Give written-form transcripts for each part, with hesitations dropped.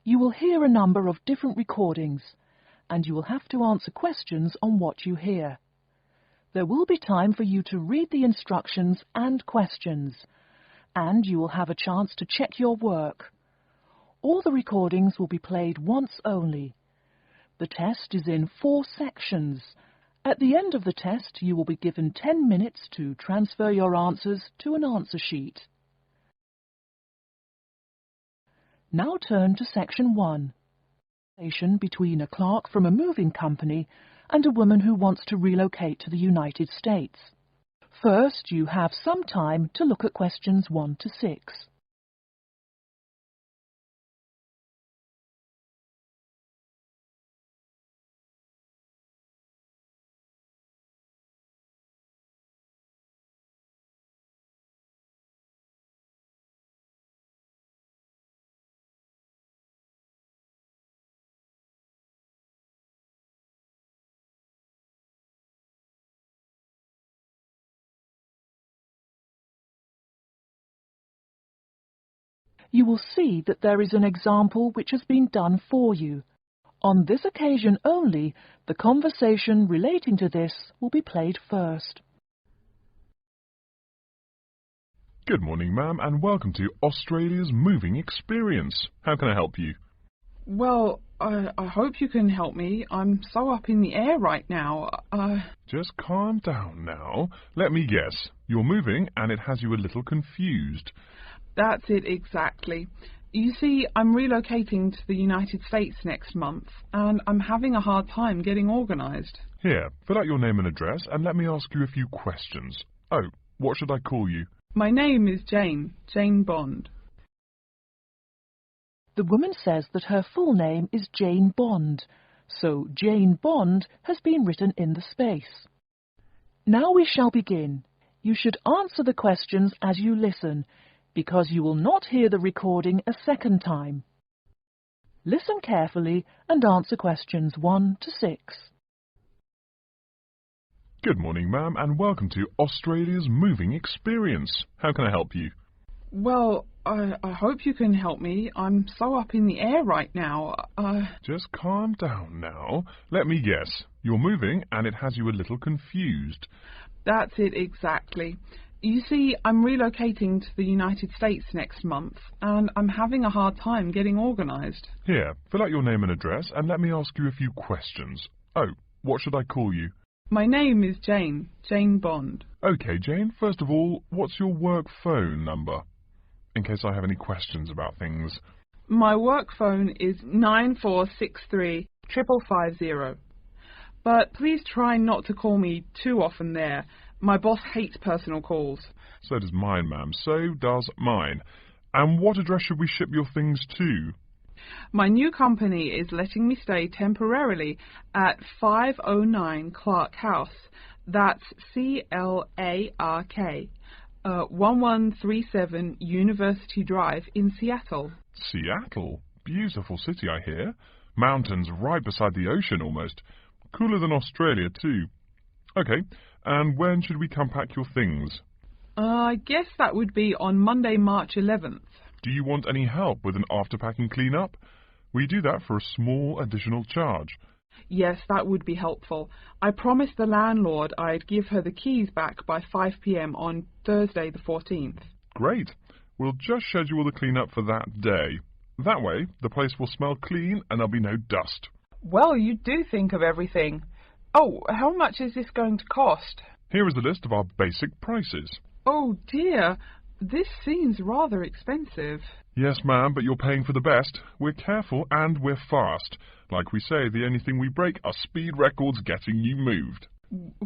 You will hear a number of different recordings, and you will have to answer questions on what you hear. There will be time for you to read the instructions and questions, and you will have a chance to check your work. All the recordings will be played once only. The test is in 4 sections. At the end of the test, you will be given 10 minutes to transfer your answers to an answer sheet. Now turn to Section 1. Conversation between a clerk from a moving company and a woman who wants to relocate to the United States. First, you have some time to look at questions 1 to 6. You will see that there is an example which has been done for you. On this occasion only, the conversation relating to this will be played first. Good morning, ma'am, and welcome to Australia's Moving Experience. How can I help you? Well, I hope you can help me. I'm so up in the air right now. Just calm down now. Let me guess. You're moving and it has you a little confused. That's it exactly. You see, I'm relocating to the United States next month, and I'm having a hard time getting organised. Here, fill out your name and address and let me ask you a few questions. Oh, what should I call you? My name is Jane Bond. The woman says that her full name is Jane Bond, so Jane Bond has been written in the space. Now we shall begin. You should answer the questions as you listen, because you will not hear the recording a second time. Listen carefully and answer questions 1 to 6. Good morning, ma'am, and welcome to Australia's Moving Experience. How can I help you? Well, I hope you can help me. I'm so up in the air right now. Just calm down now. Let me guess. You're moving and it has you a little confused. That's it exactly. You see, I'm relocating to the United States next month, and I'm having a hard time getting organised. Here, fill out your name and address and let me ask you a few questions. Oh, what should I call you? My name is Jane Bond. OK, Jane, first of all, what's your work phone number? In case I have any questions about things. My work phone is 9463 550. But please try not to call me too often there. My boss hates personal calls. So does mine, ma'am. So does mine. And what address should we ship your things to? My new company is letting me stay temporarily at 509 Clark House. That's CLARK, 1137 University Drive in Seattle. Seattle? Beautiful city, I hear. Mountains right beside the ocean almost. Cooler than Australia, too. OK, and when should we come pack your things? I guess that would be on Monday, March 11th. Do you want any help with an after-packing clean-up? We do that for a small additional charge. Yes, that would be helpful. I promised the landlord I'd give her the keys back by 5 p.m. on Thursday the 14th. Great. We'll just schedule the clean-up for that day. That way, the place will smell clean and there'll be no dust. Well, you do think of everything. Oh, how much is this going to cost? Here is the list of our basic prices. Oh dear, this seems rather expensive. Yes, ma'am, but you're paying for the best. We're careful and we're fast. Like we say, the only thing we break are speed records getting you moved.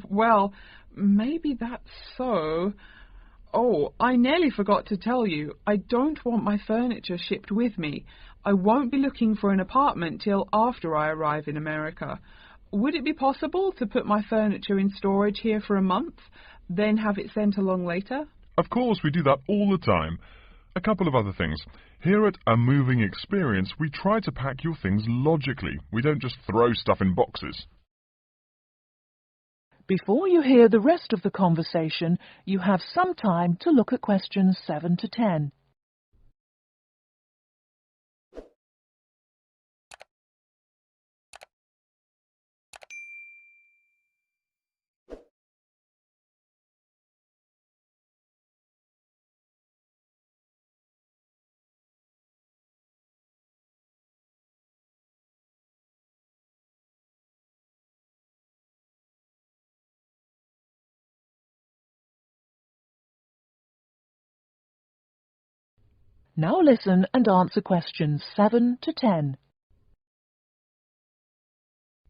Well, maybe that's so. Oh, I nearly forgot to tell you. I don't want my furniture shipped with me. I won't be looking for an apartment till after I arrive in America. Would it be possible to put my furniture in storage here for a month, then have it sent along later? Of course, we do that all the time. A couple of other things. Here at A Moving Experience, we try to pack your things logically. We don't just throw stuff in boxes. Before you hear the rest of the conversation, you have some time to look at questions 7 to 10. Now listen and answer questions 7 to 10.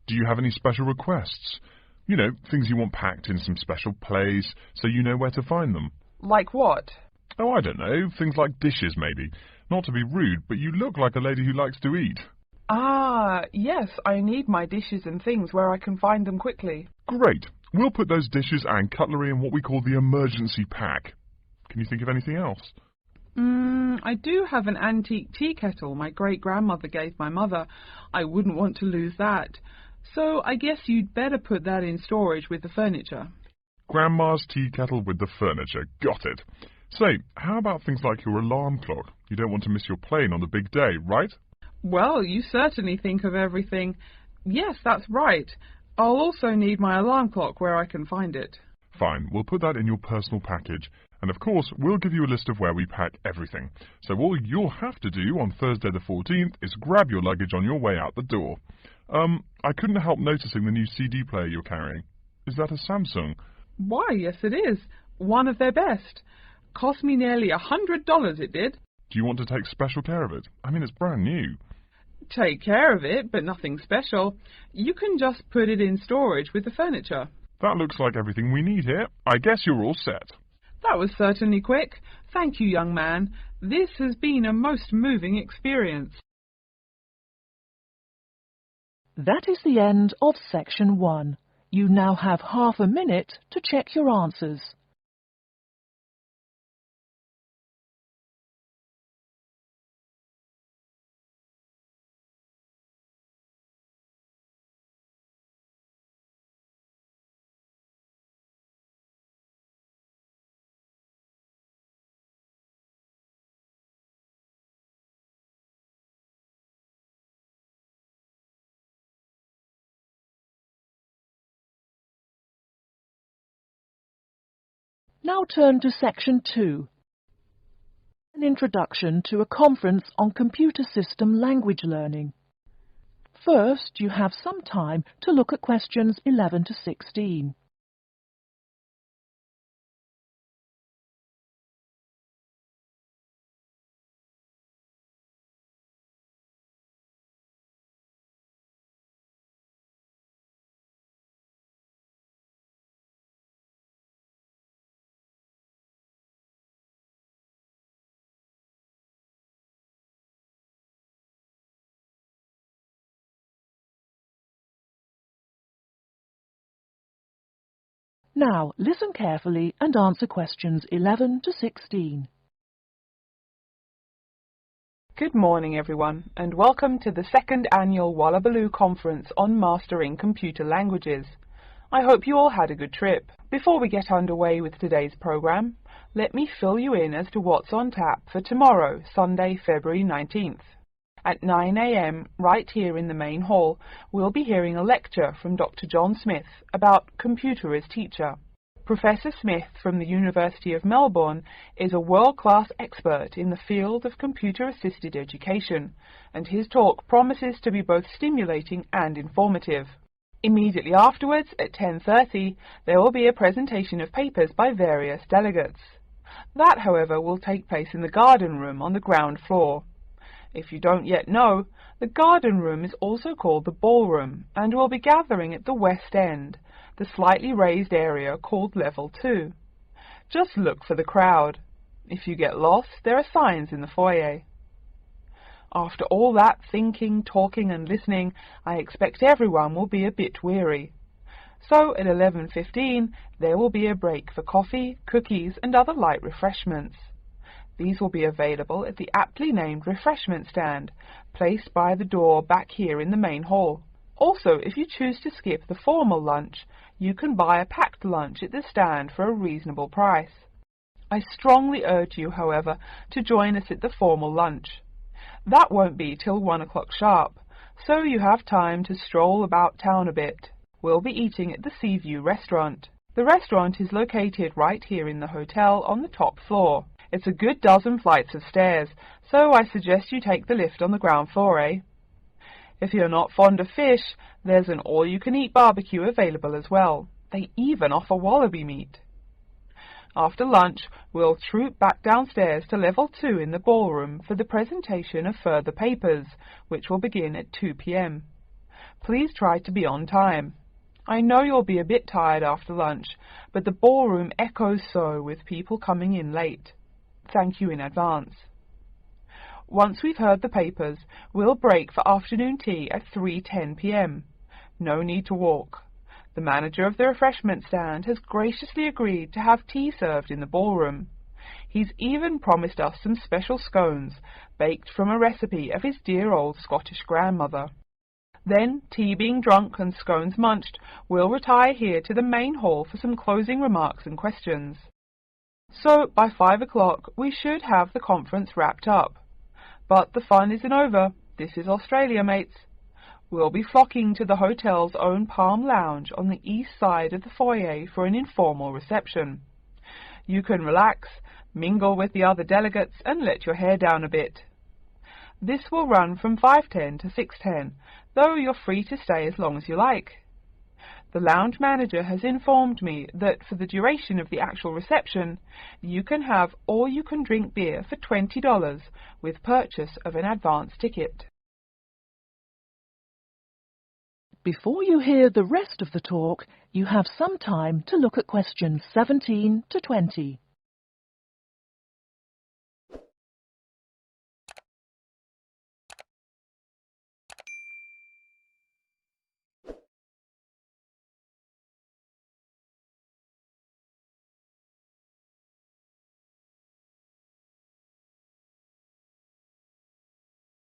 Do you have any special requests? You know, things you want packed in some special place so you know where to find them. Like what? Oh, I don't know, things like dishes maybe. Not to be rude, but you look like a lady who likes to eat. Ah, yes, I need my dishes and things where I can find them quickly. Great. We'll put those dishes and cutlery in what we call the emergency pack. Can you think of anything else? I do have an antique tea kettle my great-grandmother gave my mother. I wouldn't want to lose that. So I guess you'd better put that in storage with the furniture. Grandma's tea kettle with the furniture. Got it. Say, how about things like your alarm clock? You don't want to miss your plane on the big day, right? Well, you certainly think of everything. Yes, that's right. I'll also need my alarm clock where I can find it. Fine, we'll put that in your personal package. And of course, we'll give you a list of where we pack everything. So all you'll have to do on Thursday the 14th is grab your luggage on your way out the door. I couldn't help noticing the new CD player you're carrying. Is that a Samsung? Why, yes it is. One of their best. Cost me nearly $100 it did. Do you want to take special care of it? I mean, it's brand new. Take care of it, but nothing special. You can just put it in storage with the furniture. That looks like everything we need here. I guess you're all set. That was certainly quick. Thank you, young man. This has been a most moving experience. That is the end of section 1. You now have half a minute to check your answers. Now turn to section 2. An introduction to a conference on computer system language learning. First, you have some time to look at questions 11 to 16. Now, listen carefully and answer questions 11 to 16. Good morning, everyone, and welcome to the second annual Wallabaloo Conference on Mastering Computer Languages. I hope you all had a good trip. Before we get underway with today's program, let me fill you in as to what's on tap for tomorrow, Sunday, February 19th. At 9 a.m., right here in the main hall, we'll be hearing a lecture from Dr. John Smith about Computer as Teacher. Professor Smith from the University of Melbourne is a world-class expert in the field of computer-assisted education, and his talk promises to be both stimulating and informative. Immediately afterwards, at 10:30, there will be a presentation of papers by various delegates. That, however, will take place in the garden room on the ground floor. If you don't yet know, the garden room is also called the ballroom and will be gathering at the west end, the slightly raised area called Level 2. Just look for the crowd. If you get lost, there are signs in the foyer. After all that thinking, talking and listening, I expect everyone will be a bit weary. So at 11:15, there will be a break for coffee, cookies and other light refreshments. These will be available at the aptly named refreshment stand, placed by the door back here in the main hall. Also, if you choose to skip the formal lunch, you can buy a packed lunch at the stand for a reasonable price. I strongly urge you, however, to join us at the formal lunch. That won't be till 1 o'clock sharp, so you have time to stroll about town a bit. We'll be eating at the Seaview restaurant. The restaurant is located right here in the hotel on the top floor. It's a good dozen flights of stairs, so I suggest you take the lift on the ground floor, eh? If you're not fond of fish, there's an all-you-can-eat barbecue available as well. They even offer wallaby meat. After lunch, we'll troop back downstairs to level 2 in the ballroom for the presentation of further papers, which will begin at 2 p.m. Please try to be on time. I know you'll be a bit tired after lunch, but the ballroom echoes so with people coming in late. Thank you in advance. Once we've heard the papers, we'll break for afternoon tea at 3:10 p.m. No need to walk. The manager of the refreshment stand has graciously agreed to have tea served in the ballroom. He's even promised us some special scones, baked from a recipe of his dear old Scottish grandmother. Then, tea being drunk and scones munched, we'll retire here to the main hall for some closing remarks and questions. So, by 5 o'clock, we should have the conference wrapped up. But the fun isn't over. This is Australia, mates. We'll be flocking to the hotel's own Palm Lounge on the east side of the foyer for an informal reception. You can relax, mingle with the other delegates, and let your hair down a bit. This will run from 5:10 to 6:10, though you're free to stay as long as you like. The lounge manager has informed me that for the duration of the actual reception, you can have all-you-can-drink beer for $20 with purchase of an advance ticket. Before you hear the rest of the talk, you have some time to look at questions 17 to 20.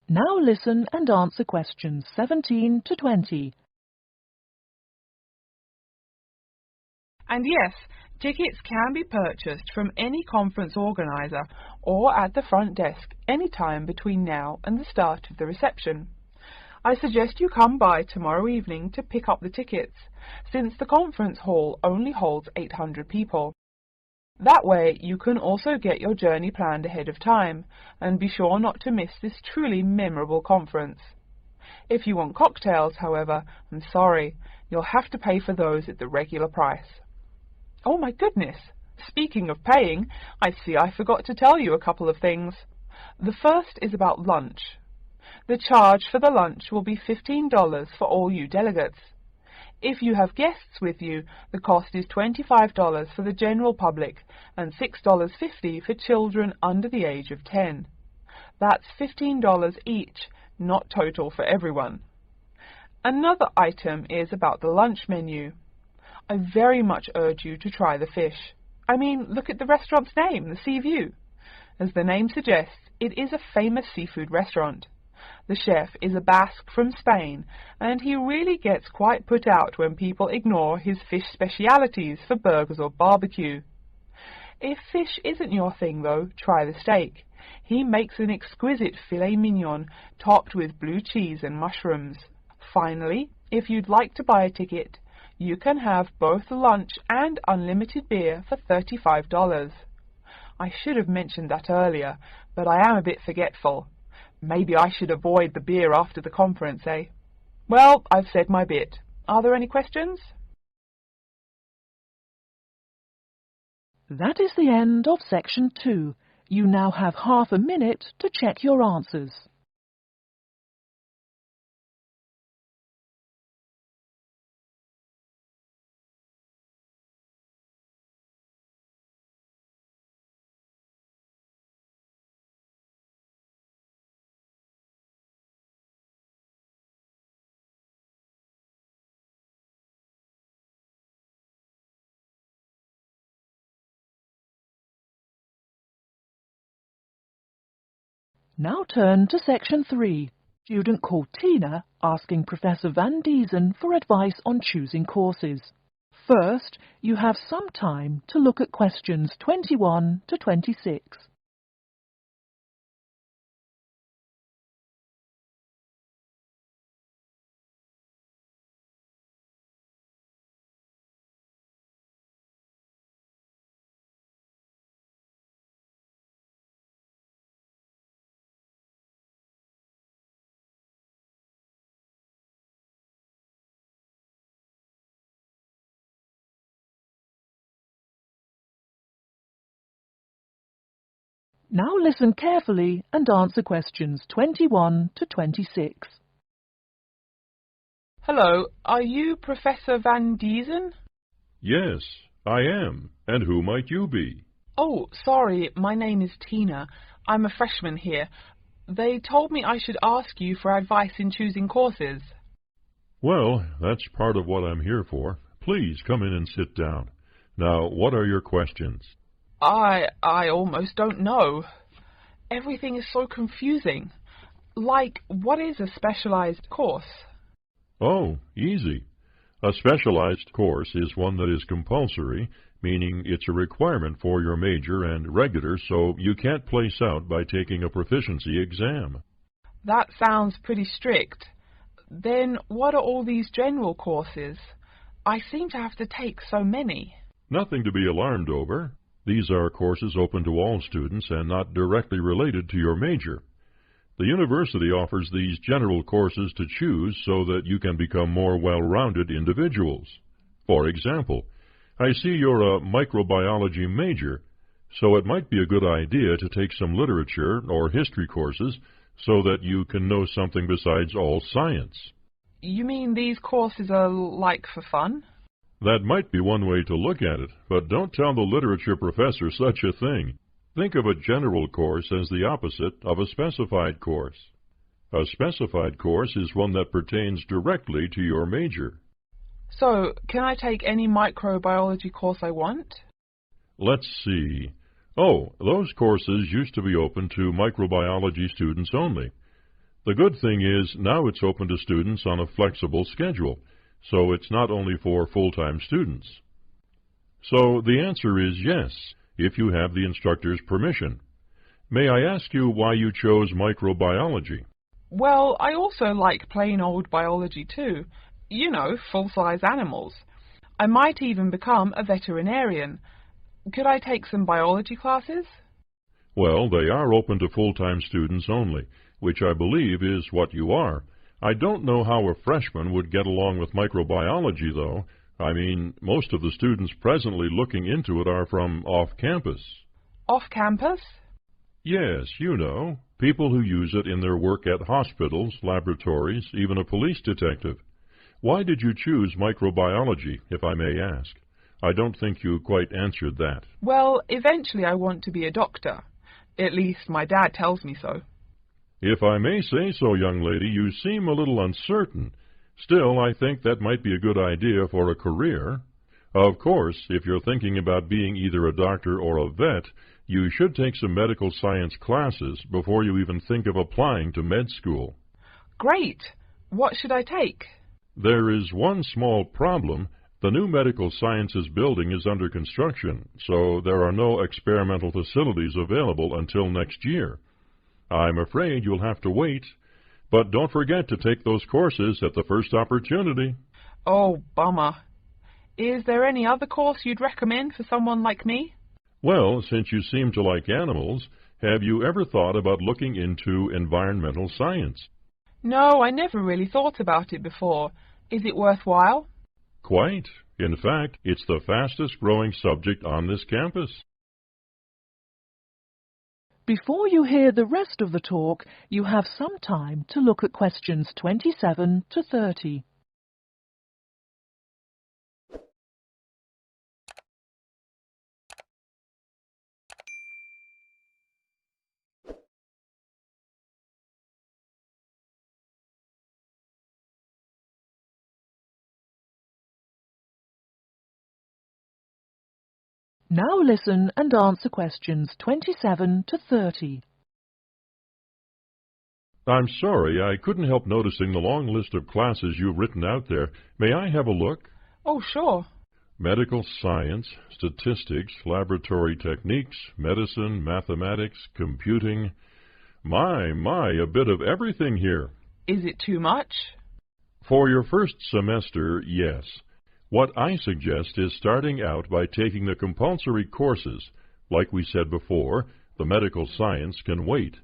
Now listen and answer questions 17 to 20. And yes, tickets can be purchased from any conference organizer or at the front desk any time between now and the start of the reception. I suggest you come by tomorrow evening to pick up the tickets, since the conference hall only holds 800 people. That way you can also get your journey planned ahead of time and be sure not to miss this truly memorable conference. If you want cocktails, however, I'm sorry, you'll have to pay for those at the regular price. Oh my goodness! Speaking of paying, I see I forgot to tell you a couple of things. The first is about lunch. The charge for the lunch will be $15 for all you delegates. If you have guests with you, the cost is $25 for the general public and $6.50 for children under the age of 10. That's $15 each, not total for everyone. Another item is about the lunch menu. I very much urge you to try the fish. I mean, look at the restaurant's name, the Sea View. As the name suggests, it is a famous seafood restaurant. The chef is a Basque from Spain, and he really gets quite put out when people ignore his fish specialities for burgers or barbecue. If fish isn't your thing, though, try the steak. He makes an exquisite filet mignon topped with blue cheese and mushrooms. Finally, if you'd like to buy a ticket, you can have both lunch and unlimited beer for $35. I should have mentioned that earlier, but I am a bit forgetful. Maybe I should avoid the beer after the conference, eh? Well, I've said my bit. Are there any questions? That is the end of section 2. You now have half a minute to check your answers. Now turn to section 3. Student called Tina asking Professor Van Diesen for advice on choosing courses. First, you have some time to look at questions 21 to 26. Now listen carefully and answer questions 21 to 26. Hello, are you Professor Van Diesen? Yes, I am. And who might you be? Oh, sorry, my name is Tina. I'm a freshman here. They told me I should ask you for advice in choosing courses. Well, that's part of what I'm here for. Please come in and sit down. Now, what are your questions? I almost don't know. Everything is so confusing. Like, what is a specialized course? Oh, easy. A specialized course is one that is compulsory, meaning it's a requirement for your major, and regular, so you can't place out by taking a proficiency exam. That sounds pretty strict. Then what are all these general courses? I seem to have to take so many. Nothing to be alarmed over. These are courses open to all students and not directly related to your major. The university offers these general courses to choose so that you can become more well-rounded individuals. For example, I see you're a microbiology major, so it might be a good idea to take some literature or history courses so that you can know something besides all science. You mean these courses are like for fun? That might be one way to look at it, but don't tell the literature professor such a thing. Think of a general course as the opposite of a specified course. A specified course is one that pertains directly to your major. So, can I take any microbiology course I want? Let's see. Oh, those courses used to be open to microbiology students only. The good thing is now it's open to students on a flexible schedule, so it's not only for full-time students. So the answer is yes, if you have the instructor's permission. May I ask you why you chose microbiology? Well, I also like plain old biology too. You know, full-size animals. I might even become a veterinarian. Could I take some biology classes? Well, they are open to full-time students only, which I believe is what you are. I don't know how a freshman would get along with microbiology, though. I mean, most of the students presently looking into it are from off-campus. Off-campus? Yes, you know, people who use it in their work at hospitals, laboratories, even a police detective. Why did you choose microbiology, if I may ask? I don't think you quite answered that. Well, eventually I want to be a doctor. At least my dad tells me so. If I may say so, young lady, you seem a little uncertain. Still, I think that might be a good idea for a career. Of course, if you're thinking about being either a doctor or a vet, you should take some medical science classes before you even think of applying to med school. Great! What should I take? There is one small problem. The new medical sciences building is under construction, so there are no experimental facilities available until next year. I'm afraid you'll have to wait, but don't forget to take those courses at the first opportunity. Oh, bummer. Is there any other course you'd recommend for someone like me? Well, since you seem to like animals, have you ever thought about looking into environmental science? No, I never really thought about it before. Is it worthwhile? Quite. In fact, it's the fastest growing subject on this campus. Before you hear the rest of the talk, you have some time to look at questions 27 to 30. Now listen and answer questions 27 to 30. I'm sorry, I couldn't help noticing the long list of classes you've written out there. May I have a look? Oh, sure. Medical science, statistics, laboratory techniques, medicine, mathematics, computing. My, a bit of everything here. Is it too much? For your first semester, yes. What I suggest is starting out by taking the compulsory courses. Like we said before, the medical science can wait.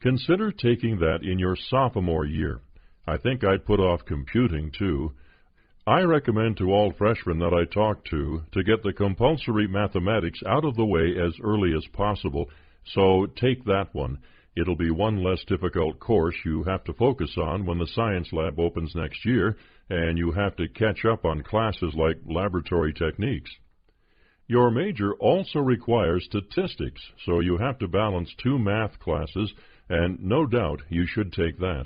Consider taking that in your sophomore year. I think I'd put off computing, too. I recommend to all freshmen that I talk to get the compulsory mathematics out of the way as early as possible, So take that one. It'll be one less difficult course you have to focus on when the science lab opens next year, and you have to catch up on classes like laboratory techniques. Your major also requires statistics, so you have to balance 2 math classes, and no doubt you should take that.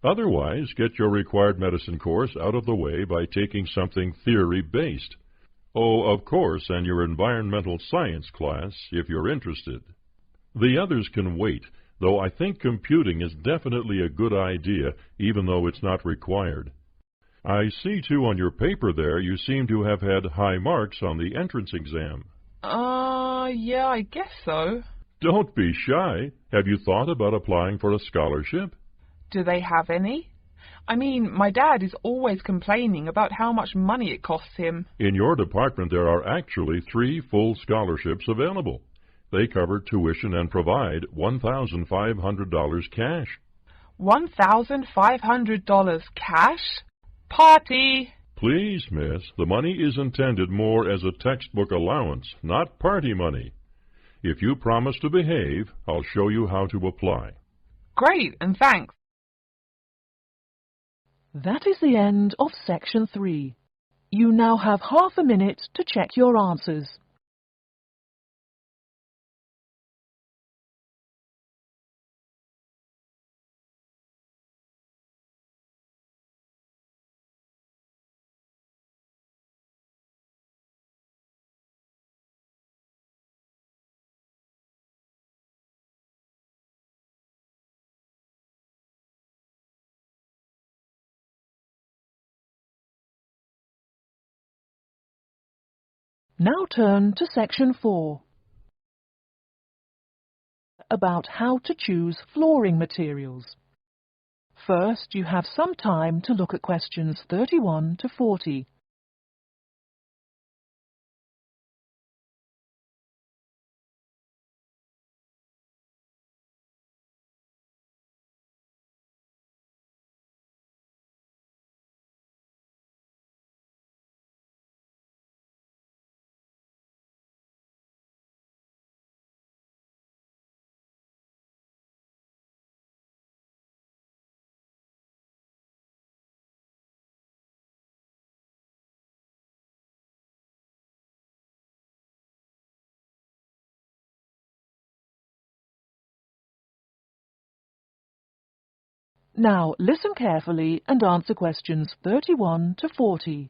Otherwise, get your required medicine course out of the way by taking something theory-based. Oh, of course, and your environmental science class, if you're interested. The others can wait, though I think computing is definitely a good idea, even though it's not required. I see, too, on your paper there, you seem to have had high marks on the entrance exam. Yeah, I guess so. Don't be shy. Have you thought about applying for a scholarship? Do they have any? I mean, my dad is always complaining about how much money it costs him. In your department, there are actually 3 full scholarships available. They cover tuition and provide $1,500 cash. $1,500 cash? Party! Please, miss, the money is intended more as a textbook allowance, not party money. If you promise to behave, I'll show you how to apply. Great, and thanks. That is the end of Section 3. You now have half a minute to check your answers. Now turn to Section 4, about how to choose flooring materials. First, you have some time to look at questions 31 to 40. Now listen carefully and answer questions 31 to 40.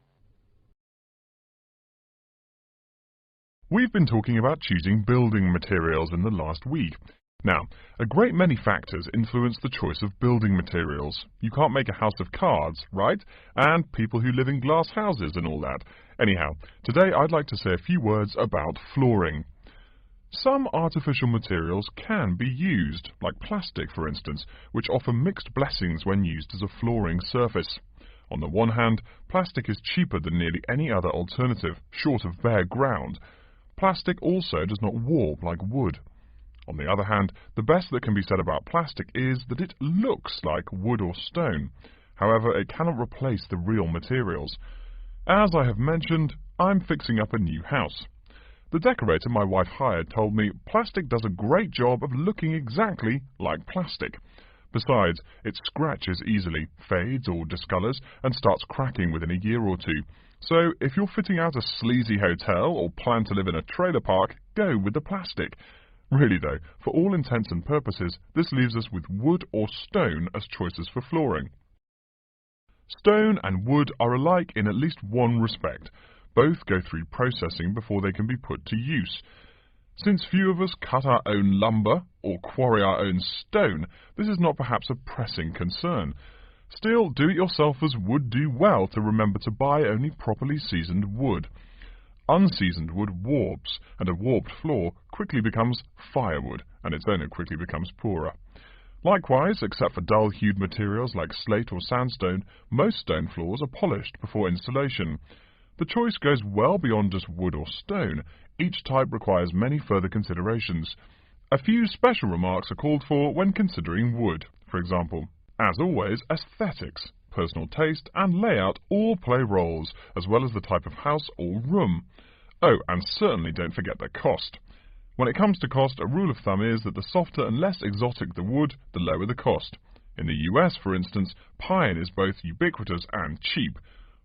We've been talking about choosing building materials in the last week. Now, a great many factors influence the choice of building materials. You can't make a house of cards, right? And people who live in glass houses and all that. Anyhow, today I'd like to say a few words about flooring. Some artificial materials can be used, like plastic for instance, which offer mixed blessings when used as a flooring surface. On the one hand, plastic is cheaper than nearly any other alternative, short of bare ground. Plastic also does not warp like wood. On the other hand, the best that can be said about plastic is that it looks like wood or stone. However, it cannot replace the real materials. As I have mentioned, I'm fixing up a new house. The decorator my wife hired told me plastic does a great job of looking exactly like plastic. Besides, it scratches easily, fades or discolors, and starts cracking within a year or two. So, if you're fitting out a sleazy hotel or plan to live in a trailer park, go with the plastic. Really though, for all intents and purposes, this leaves us with wood or stone as choices for flooring. Stone and wood are alike in at least one respect. Both go through processing before they can be put to use. Since few of us cut our own lumber or quarry our own stone, this is not perhaps a pressing concern. Still, do-it-yourselfers would do well to remember to buy only properly seasoned wood. Unseasoned wood warps, and a warped floor quickly becomes firewood, and its owner quickly becomes poorer. Likewise, except for dull-hued materials like slate or sandstone, most stone floors are polished before installation. The choice goes well beyond just wood or stone. Each type requires many further considerations. A few special remarks are called for when considering wood. For example, as always, aesthetics, personal taste and layout all play roles, as well as the type of house or room. Oh, and certainly don't forget the cost. When it comes to cost, a rule of thumb is that the softer and less exotic the wood, the lower the cost. In the US, for instance, pine is both ubiquitous and cheap.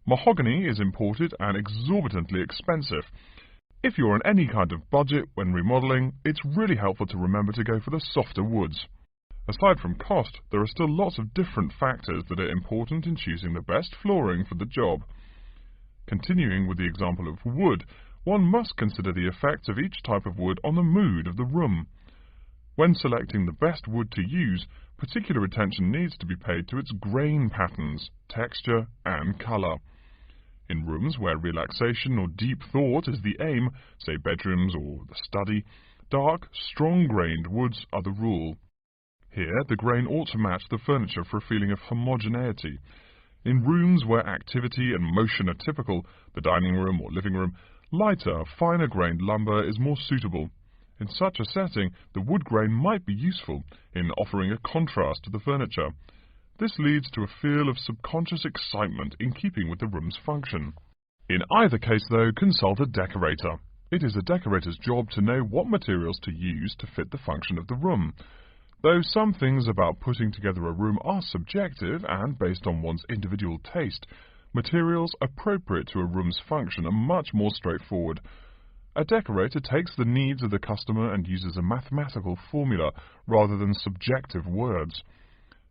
Mahogany is imported and exorbitantly expensive. If you're on any kind of budget when remodeling, it's really helpful to remember to go for the softer woods. Aside from cost, there are still lots of different factors that are important in choosing the best flooring for the job. Continuing with the example of wood, one must consider the effects of each type of wood on the mood of the room. When selecting the best wood to use, particular attention needs to be paid to its grain patterns, texture, and colour. In rooms where relaxation or deep thought is the aim, say bedrooms or the study, dark, strong-grained woods are the rule. Here, the grain ought to match the furniture for a feeling of homogeneity. In rooms where activity and motion are typical, the dining room or living room, lighter, finer-grained lumber is more suitable. In such a setting, the wood grain might be useful in offering a contrast to the furniture. This leads to a feel of subconscious excitement in keeping with the room's function. In either case, though, consult a decorator. It is a decorator's job to know what materials to use to fit the function of the room. Though some things about putting together a room are subjective and based on one's individual taste, materials appropriate to a room's function are much more straightforward. A decorator takes the needs of the customer and uses a mathematical formula rather than subjective words.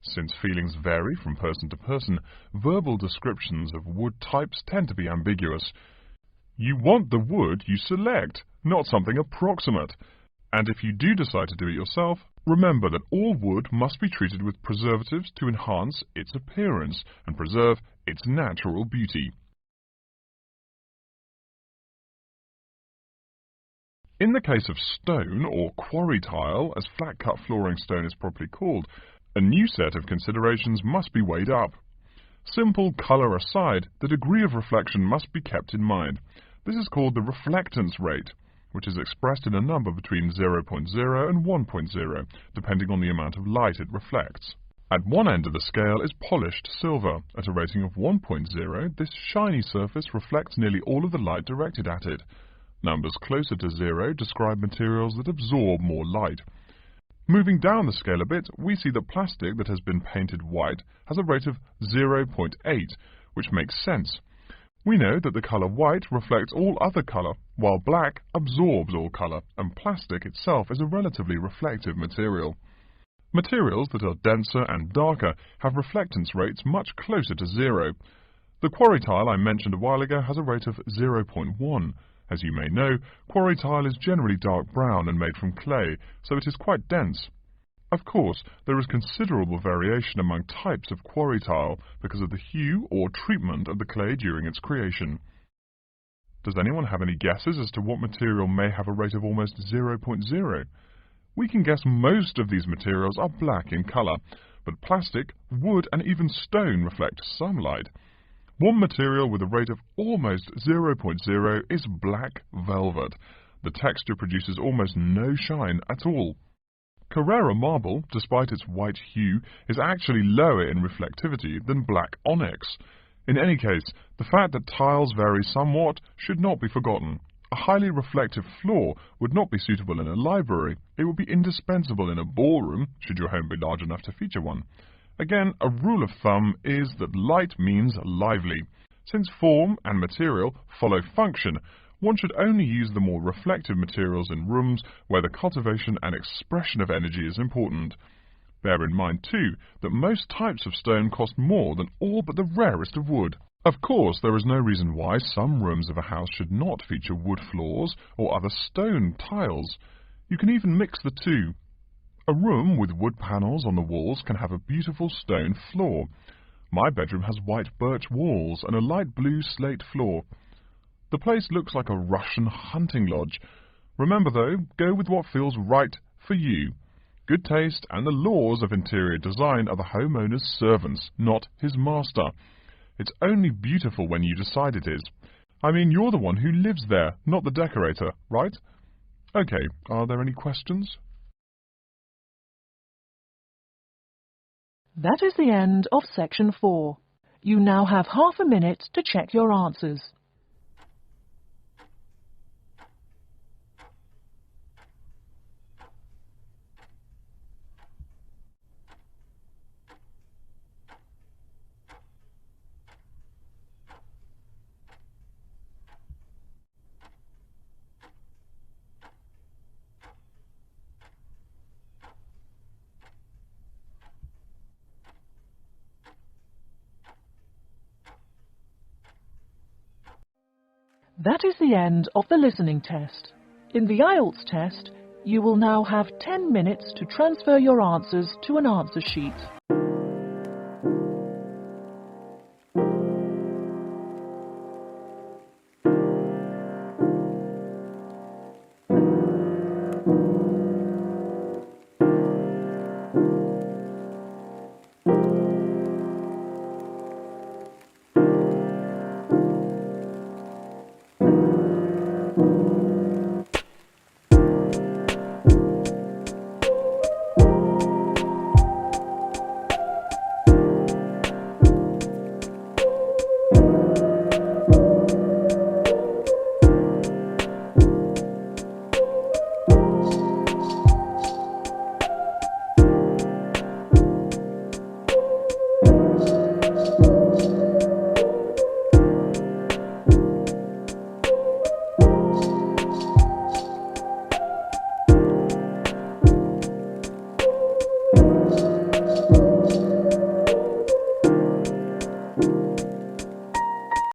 Since feelings vary from person to person, verbal descriptions of wood types tend to be ambiguous. You want the wood you select, not something approximate. And if you do decide to do it yourself, remember that all wood must be treated with preservatives to enhance its appearance and preserve its natural beauty. In the case of stone, or quarry tile, as flat-cut flooring stone is properly called, a new set of considerations must be weighed up. Simple colour aside, the degree of reflection must be kept in mind. This is called the reflectance rate, which is expressed in a number between 0.0 and 1.0, depending on the amount of light it reflects. At one end of the scale is polished silver. At a rating of 1.0, this shiny surface reflects nearly all of the light directed at it. Numbers closer to 0 describe materials that absorb more light. Moving down the scale a bit, we see that plastic that has been painted white has a rate of 0.8, which makes sense. We know that the colour white reflects all other colour, while black absorbs all colour, and plastic itself is a relatively reflective material. Materials that are denser and darker have reflectance rates much closer to 0. The quarry tile I mentioned a while ago has a rate of 0.1. As you may know, quarry tile is generally dark brown and made from clay, so it is quite dense. Of course, there is considerable variation among types of quarry tile because of the hue or treatment of the clay during its creation. Does anyone have any guesses as to what material may have a rate of almost 0.0? We can guess most of these materials are black in colour, but plastic, wood and even stone reflect some light. One material with a rate of almost 0.0 is black velvet. The texture produces almost no shine at all. Carrara marble, despite its white hue, is actually lower in reflectivity than black onyx. In any case, the fact that tiles vary somewhat should not be forgotten. A highly reflective floor would not be suitable in a library. It would be indispensable in a ballroom, should your home be large enough to feature one. Again, a rule of thumb is that light means lively. Since form and material follow function, one should only use the more reflective materials in rooms where the cultivation and expression of energy is important. Bear in mind, too, that most types of stone cost more than all but the rarest of wood. Of course, there is no reason why some rooms of a house should not feature wood floors or other stone tiles. You can even mix the two. A room with wood panels on the walls can have a beautiful stone floor. My bedroom has white birch walls and a light blue slate floor. The place looks like a Russian hunting lodge. Remember though, go with what feels right for you. Good taste and the laws of interior design are the homeowner's servants, not his master. It's only beautiful when you decide it is. I mean, you're the one who lives there, not the decorator, right? Okay, are there any questions? That is the end of section 4. You now have half a minute to check your answers. That is the end of the listening test. In the IELTS test, you will now have 10 minutes to transfer your answers to an answer sheet.